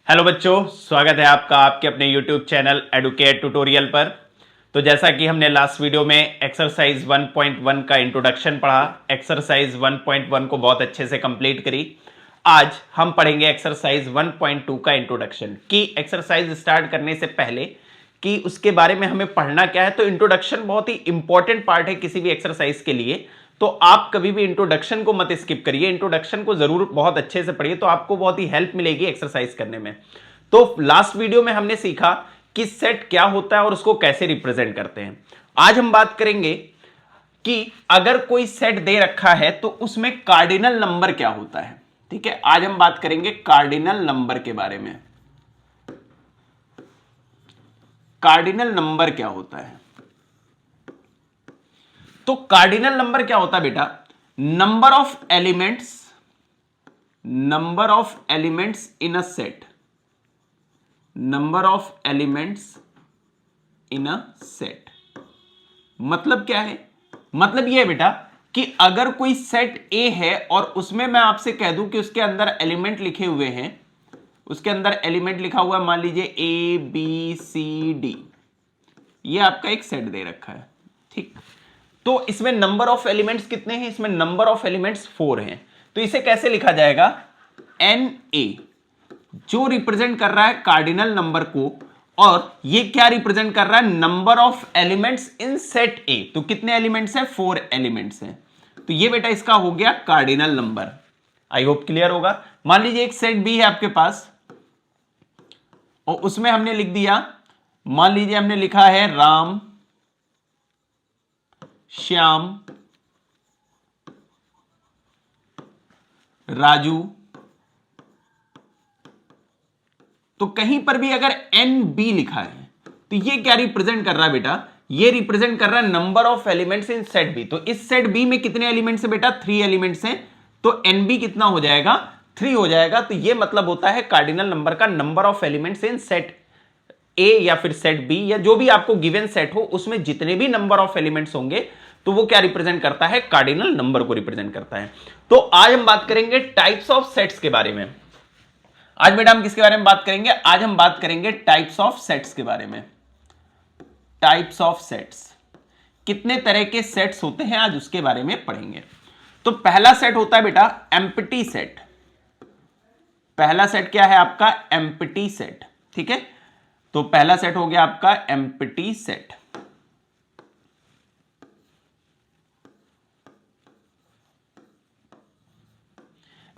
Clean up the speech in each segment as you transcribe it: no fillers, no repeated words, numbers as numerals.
Hello बच्चों, स्वागत है आपका आपके अपने YouTube चैनल एडुकेट ट्यूटोरियल पर। तो जैसा कि हमने लास्ट वीडियो में एक्सरसाइज 1.1 का इंट्रोडक्शन पढ़ा, एक्सरसाइज 1.1 को बहुत अच्छे से कंप्लीट करी। आज हम पढ़ेंगे एक्सरसाइज 1.2 का इंट्रोडक्शन। कि एक्सरसाइज स्टार्ट करने से पहले कि उसके बारे में हमें पढ़ना क्या है, तो इंट्रोडक्शन बहुत ही इंपॉर्टेंट पार्ट है किसी भी एक्सरसाइज के लिए। तो आप कभी भी इंट्रोडक्शन को मत स्किप करिए, इंट्रोडक्शन को जरूर बहुत अच्छे से पढ़िए, तो आपको बहुत ही हेल्प मिलेगी एक्सरसाइज करने में। तो लास्ट वीडियो में हमने सीखा कि सेट क्या होता है और उसको कैसे रिप्रेजेंट करते हैं। आज हम बात करेंगे कि अगर कोई सेट दे रखा है तो उसमें कार्डिनल नंबर क्या होता है। ठीक है, आज हम बात करेंगे कार्डिनल नंबर के बारे में। कार्डिनल नंबर क्या होता है? तो कार्डिनल नंबर क्या होता है बेटा? Number of elements in a set. Number of elements in a set मतलब क्या है? मतलब यह है बेटा कि अगर कोई सेट ए है और उसमें मैं आपसे कह दूं कि उसके अंदर एलिमेंट लिखे हुए हैं, उसके अंदर एलिमेंट लिखा हुआ है, मान लीजिए ए बी सी डी, ये आपका एक सेट दे रखा है। ठीक, तो इसमें नंबर ऑफ एलिमेंट्स कितने हैं? इसमें नंबर ऑफ एलिमेंट्स 4 हैं। तो इसे कैसे लिखा जाएगा? एन ए, जो रिप्रेजेंट कर रहा है कार्डिनल नंबर को, और ये क्या रिप्रेजेंट कर रहा है? Number of elements in set ए। तो कितने एलिमेंट्स हैं? 4 एलिमेंट्स हैं। तो ये बेटा इसका हो गया cardinal number. I hope clear होगा। मान लीजिए एक सेट बी है आपके पास और उसमें हमने लिख दिया, मान लीजिए हमने लिखा है राम, श्याम, राजू। तो कहीं पर भी अगर एन बी लिखा है तो ये क्या रिप्रेजेंट कर रहा है बेटा? ये रिप्रेजेंट कर रहा है number of elements in set B. तो इस सेट बी में कितने एलिमेंट्स है बेटा? 3 एलिमेंट्स हैं। तो एन बी कितना हो जाएगा? 3 हो जाएगा। तो ये मतलब होता है कार्डिनल नंबर का number of elements in set ए या फिर सेट बी, या जो भी आपको गिवन सेट हो उसमें जितने भी नंबर ऑफ एलिमेंट्स होंगे तो वो क्या रिप्रेजेंट करता है? कार्डिनल नंबर को रिप्रेजेंट करता है। तो आज हम बात करेंगे टाइप्स ऑफ सेट्स के बारे में। आज बेटा हम किसके बारे में बात करेंगे? आज हम बात करेंगे टाइप्स ऑफ सेट्स के बारे में। टाइप्स ऑफ सेट्स, कितने तरह के सेट्स होते हैं आज उसके बारे में पढ़ेंगे। तो पहला सेट होता है बेटा एम्प्टी सेट। पहला सेट क्या है आपका? Empty set. ठीक है, तो पहला सेट हो गया आपका एम्प्टी सेट।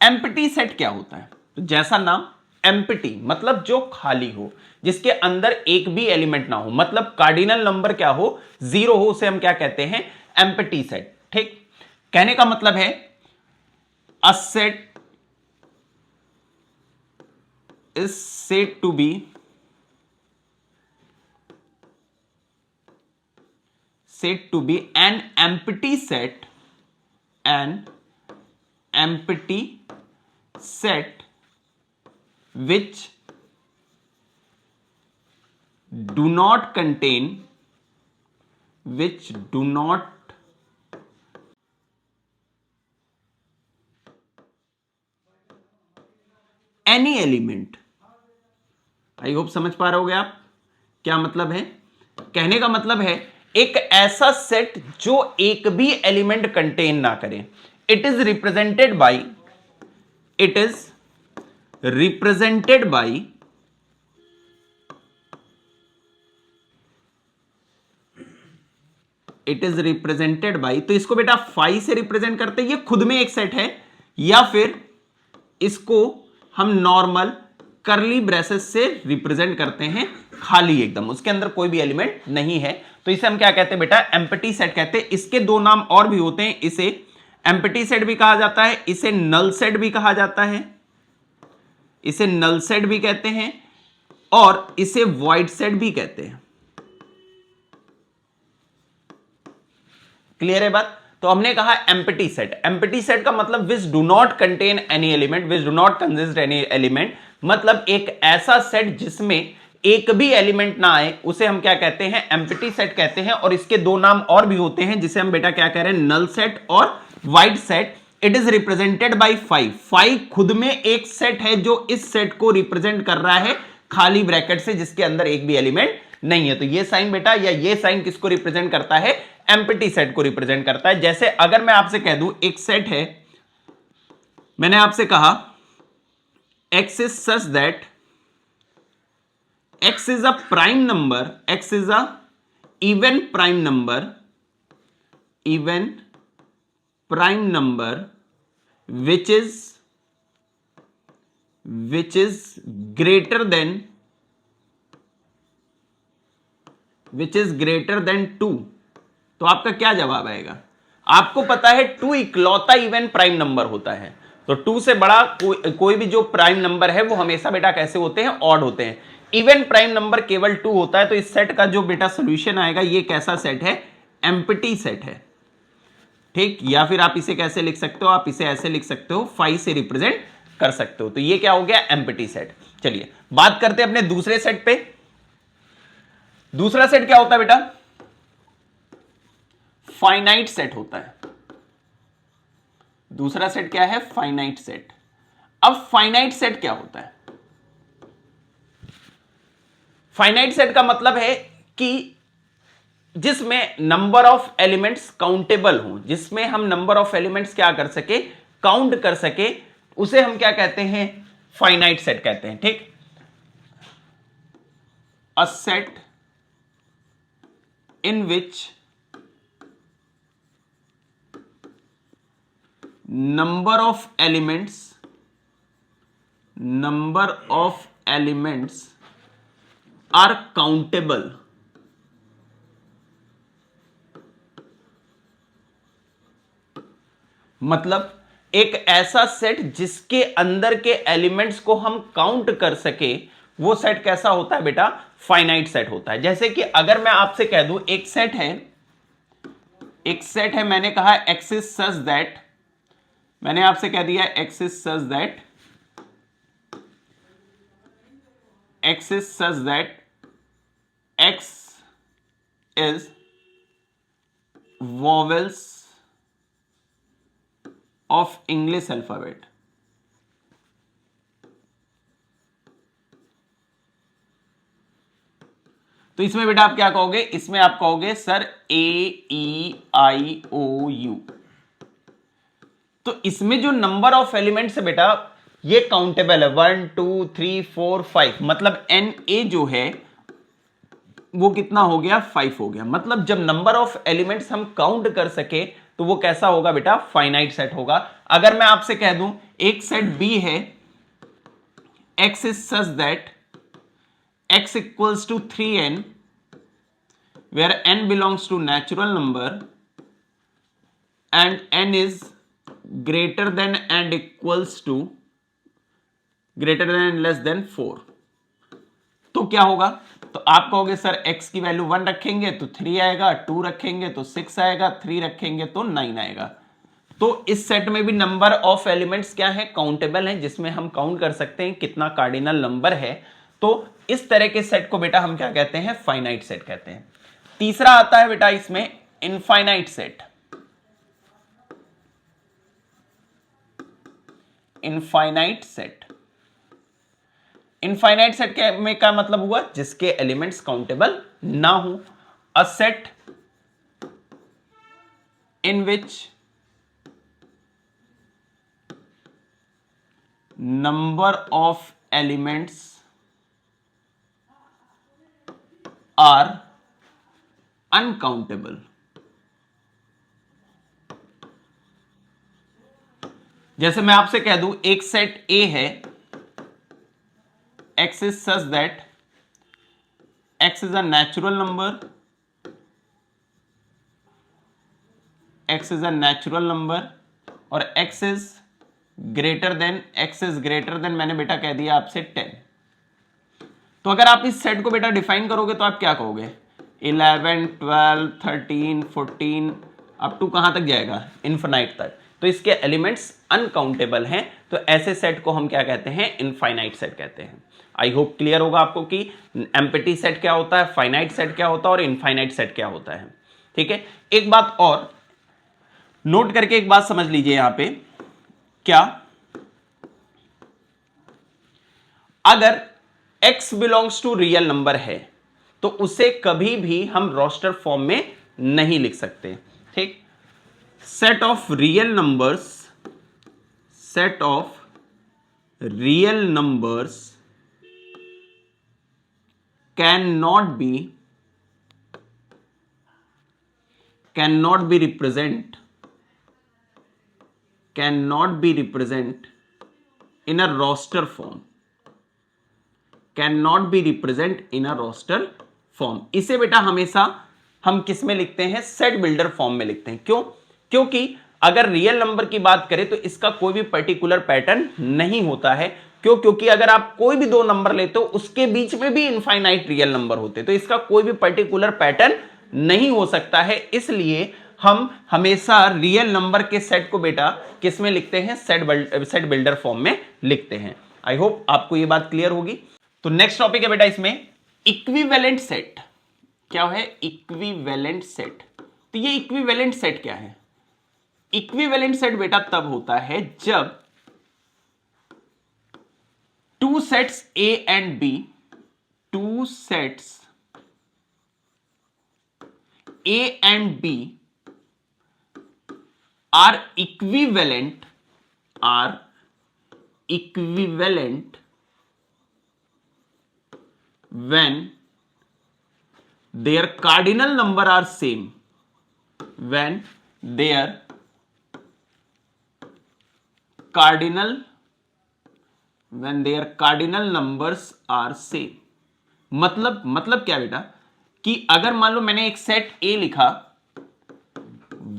एम्प्टी सेट क्या होता है? तो जैसा नाम, एम्प्टी मतलब जो खाली हो, जिसके अंदर एक भी एलिमेंट ना हो, मतलब कार्डिनल नंबर क्या हो? 0 हो, उसे हम क्या कहते हैं? Empty set. ठीक, कहने का मतलब है a set is said to be an empty set, which do not contain any element। I hope समझ पा रहे होगे आप क्या मतलब है। कहने का मतलब है एक ऐसा सेट जो एक भी एलिमेंट कंटेन ना करे। इट इज रिप्रेजेंटेड बाई तो इसको बेटा फाई से रिप्रेजेंट करते हैं। ये खुद में एक सेट है, या फिर इसको हम नॉर्मल करली ब्रेसेस से रिप्रेजेंट करते हैं, खाली एकदम, उसके अंदर कोई भी एलिमेंट नहीं है। तो इसे हम क्या कहते हैं बेटा? एम्प्टी सेट कहते हैं। इसके दो नाम और भी होते हैं। इसे एम्प्टी सेट भी कहा जाता है, इसे नल सेट भी कहा जाता है, इसे नल सेट भी कहते हैं, और इसे वॉइड सेट भी कहते हैं। क्लियर है बात? तो हमने कहा एम्प्टी सेट। एम्प्टी सेट का मतलब which do not contain any element, which do not consist any element, मतलब एक ऐसा सेट जिसमें एक भी एलिमेंट ना आए, उसे हम क्या कहते हैं? एम्प्टी सेट कहते हैं। और इसके दो नाम और भी होते हैं, जिसे हम बेटा क्या कह रहे हैं? नल सेट और wide set. It is represented by 5। 5 खुद में एक सेट है जो इस सेट को रिप्रेजेंट कर रहा है खाली ब्रैकेट से, जिसके अंदर एक भी एलिमेंट नहीं है। तो ये साइन बेटा, या ये साइन किसको रिप्रेजेंट करता है? एम्प्टी सेट को रिप्रेजेंट करता है। जैसे अगर मैं आपसे कह दूं एक सेट है, मैंने आपसे कहा x is such that x is a prime number, x is a even prime number, even prime number which is greater than 2। तो आपका क्या जवाब आएगा? आपको पता है 2 इकलौता इवन प्राइम नंबर होता है, तो 2 से बड़ा कोई भी जो प्राइम नंबर है वो हमेशा बेटा कैसे होते हैं? ऑड होते हैं। इवन प्राइम नंबर केवल 2 होता है। तो इस सेट का जो बेटा सॉल्यूशन आएगा, ये कैसा सेट है? एम्प्टी सेट है। ठीक, या फिर आप इसे कैसे लिख सकते हो? आप इसे ऐसे लिख सकते हो, 5 से रिप्रेजेंट कर सकते हो। तो ये क्या हो गया? Empty set. चलिए बात करते हैं अपने दूसरे सेट पे। दूसरा सेट क्या होता है बेटा? फाइनाइट सेट होता है। दूसरा सेट क्या है? Finite set. अब फाइनाइट सेट क्या होता है? फाइनाइट सेट का मतलब है कि जिसमें नंबर ऑफ एलिमेंट्स काउंटेबल हो, जिसमें हम नंबर ऑफ एलिमेंट्स क्या कर सके? काउंट कर सके, उसे हम क्या कहते हैं? फाइनाइट सेट कहते हैं। ठीक, a set in which number of elements are countable। मतलब एक ऐसा सेट जिसके अंदर के एलिमेंट्स को हम काउंट कर सके, वो सेट कैसा होता है बेटा? फाइनाइट सेट होता है। जैसे कि अगर मैं आपसे कह दूं एक सेट है, मैंने कहा x is such that, मैंने आपसे कह दिया x is such that x is vowels of English alphabet। तो इसमें बेटा आप क्या कहोगे? इसमें आप कहोगे सर AEIOU। तो इसमें जो नंबर ऑफ एलिमेंट्स है बेटा, ये काउंटेबल है। 1 2 3 4 5, मतलब NA जो है वो कितना हो गया? 5 हो गया। मतलब जब नंबर ऑफ एलिमेंट्स हम काउंट कर सके तो वो कैसा होगा बेटा? फाइनाइट सेट होगा। अगर मैं आपसे कह दूं एक सेट B है, x is such that x equals to 3n, where n belongs to natural number and n is greater than and equals to greater than and less than 4। तो क्या होगा? तो आप कहोगे सर x की value 1 रखेंगे तो 3 आएगा, 2 रखेंगे तो 6 आएगा, 3 रखेंगे तो 9 आएगा। तो इस सेट में भी नंबर ऑफ एलिमेंट्स क्या है? काउंटेबल है, जिसमें हम काउंट कर सकते हैं कितना कार्डिनल नंबर है। तो इस तरह के सेट को बेटा हम क्या कहते हैं? फाइनाइट सेट कहते हैं। तीसरा आता है बेटा इसमें infinite set. Infinite set, infinite set के में क्या मतलब हुआ? जिसके एलिमेंट्स काउंटेबल ना हो। A set in which number of elements are uncountable. जैसे मैं आपसे कह दूं एक सेट A है, x is such that x is a natural number, x is a natural number और x is greater than मैंने बेटा कह दिया आपसे 10। तो अगर आप इस सेट को बेटा डिफाइन करोगे तो आप क्या कहोगे? 11 12 13 14 अप टू कहां तक जाएगा? इनफाइनाइट तक। तो इसके एलिमेंट्स अनकाउंटेबल हैं। तो ऐसे सेट को हम क्या कहते हैं? इनफाइनाइट सेट कहते हैं। आई होप क्लियर होगा आपको कि एम्प्टी सेट क्या होता है, फाइनाइट सेट क्या होता है और इनफाइनाइट सेट क्या होता है। ठीक है, एक बात और नोट करके एक बात समझ लीजिए यहां पे क्या अगर x belongs to real number है तो उसे कभी भी हम रोस्टर फॉर्म में नहीं लिख सकते, ठीक। Set of real numbers can not be represent in a roster form. इसे बेटा हमेशा हम किस में लिखते हैं, सेट बिल्डर फॉर्म में लिखते हैं। क्यों? क्योंकि अगर रियल नंबर की बात करें तो इसका कोई भी पर्टिकुलर पैटर्न नहीं होता है। क्यों? क्योंकि अगर आप कोई भी दो नंबर लेते हो उसके बीच में भी इनफाइनाइट रियल नंबर होते, तो इसका कोई भी पर्टिकुलर पैटर्न नहीं हो सकता है। इसलिए हम हमेशा रियल नंबर के सेट को बेटा किस में लिखते हैं, सेट बिल्डर फॉर्म में लिखते हैं। आई होप आपको यह बात क्लियर होगी। तो नेक्स्ट टॉपिक है बेटा इसमें इक्विवेलेंट सेट। क्या है? Equivalent set. तो ये इक्विवेलेंट सेट क्या है? इक्विवेलेंट सेट बेटा तब होता है जब two sets A and B, are equivalent when their cardinal number are same, when their cardinal numbers are same। मतलब क्या बेटा कि अगर मान लो मैंने एक सेट ए लिखा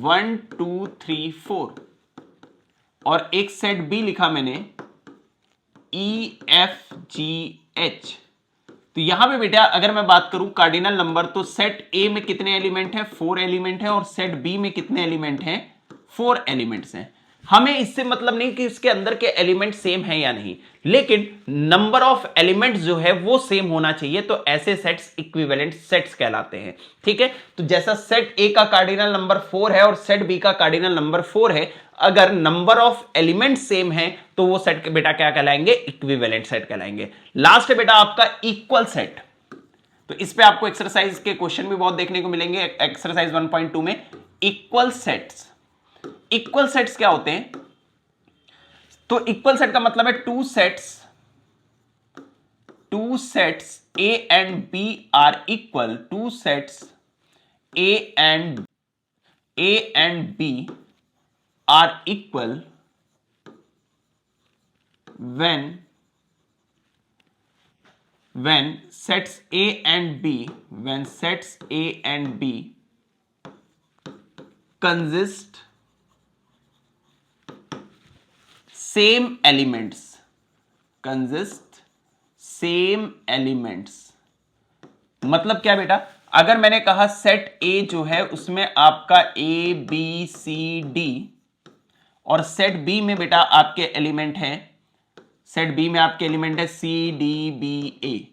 1 2 3 4 और एक सेट बी लिखा मैंने EFGH, तो यहां पे बेटा अगर मैं बात करूं कार्डिनल नंबर, तो सेट ए में कितने एलिमेंट हैं? 4 एलिमेंट हैं। और सेट बी में कितने एलिमेंट हैं? 4 एलिमेंट्स हैं। हमें इससे मतलब नहीं कि उसके अंदर के एलिमेंट सेम हैं या नहीं, लेकिन नंबर ऑफ एलिमेंट्स जो है वो सेम होना चाहिए। तो ऐसे सेट्स इक्विवेलेंट सेट्स कहलाते हैं, ठीक है। तो जैसा सेट ए का कार्डिनल नंबर 4 है और सेट बी का कार्डिनल नंबर 4 है, अगर नंबर ऑफ एलिमेंट सेम है तो वो सेट बेटा क्या कहलाएंगे? इक्विवेलेंट सेट कहलाएंगे। लास्ट है बेटा आपका इक्वल सेट। तो इस पे आपको एक्सरसाइज के क्वेश्चन भी बहुत देखने को मिलेंगे। एक्सरसाइज 1.2 में इक्वल सेट्स क्या होते हैं? तो इक्वल सेट का मतलब है two sets A and B are equal. Two sets A and B are equal when sets A and B consist same elements, मतलब क्या बेटा? अगर मैंने कहा सेट A जो है उसमें आपका A B C D और सेट बी में बेटा आपके एलिमेंट हैं, सेट बी में आपके एलिमेंट है सी डी बी ए,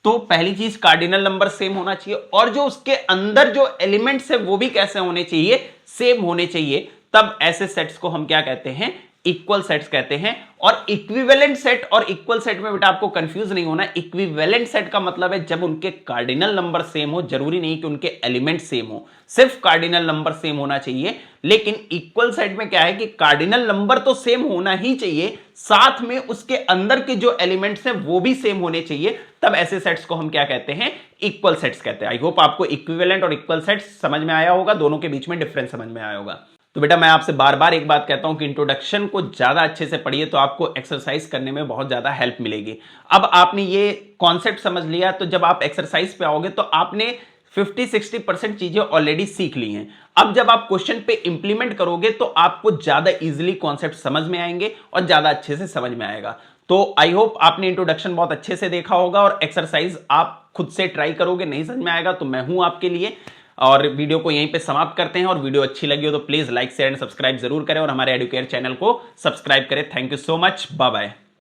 तो पहली चीज कार्डिनल नंबर सेम होना चाहिए और जो उसके अंदर जो एलिमेंट्स है वो भी कैसे होने चाहिए? सेम होने चाहिए। तब ऐसे सेट्स को हम क्या कहते हैं? इक्वल सेट्स कहते हैं। और इक्विवेलेंट सेट और इक्वल सेट में बेटा आपको कंफ्यूज नहीं होना। इक्विवेलेंट सेट का मतलब है जब उनके कार्डिनल नंबर सेम हो, जरूरी नहीं कि उनके एलिमेंट सेम हो, सिर्फ कार्डिनल नंबर सेम होना चाहिए। लेकिन इक्वल सेट में क्या है कि कार्डिनल नंबर तो सेम होना ही चाहिए, साथ में उसके अंदर के जो एलिमेंट्स हैं वो भी सेम होने चाहिए। तब ऐसे सेट्स को हम क्या कहते हैं? इक्वल सेट्स कहते हैं। आई होप आपको इक्विवेलेंट और इक्वल सेट्स समझ में आया होगा, दोनों के बीच में डिफरेंस समझ में आया होगा। तो बेटा मैं आपसे बार बार एक बात कहता हूं कि इंट्रोडक्शन को ज्यादा अच्छे से पढ़िए तो आपको एक्सरसाइज करने में बहुत ज्यादा हेल्प मिलेगी। अब आपने ये कॉन्सेप्ट समझ लिया, तो जब आप एक्सरसाइज पे आओगे तो आपने 50-60% चीजें ऑलरेडी सीख ली हैं। अब जब आप क्वेश्चन पे इंप्लीमेंट करोगे तो आपको ज्यादा इजीली कॉन्सेप्ट समझ में आएंगे और ज्यादा अच्छे से समझ में आएगा। तो आई होप आपने इंट्रोडक्शन बहुत अच्छे से देखा होगा और एक्सरसाइज आप खुद से ट्राई करोगे। नहीं समझ में आएगा तो मैं हूं आपके लिए। और वीडियो को यहीं पे समाप्त करते हैं। और वीडियो अच्छी लगी हो तो please like share and subscribe जरूर करें और हमारे एडुकेयर चैनल को सब्सक्राइब करें। Thank you so much, bye bye.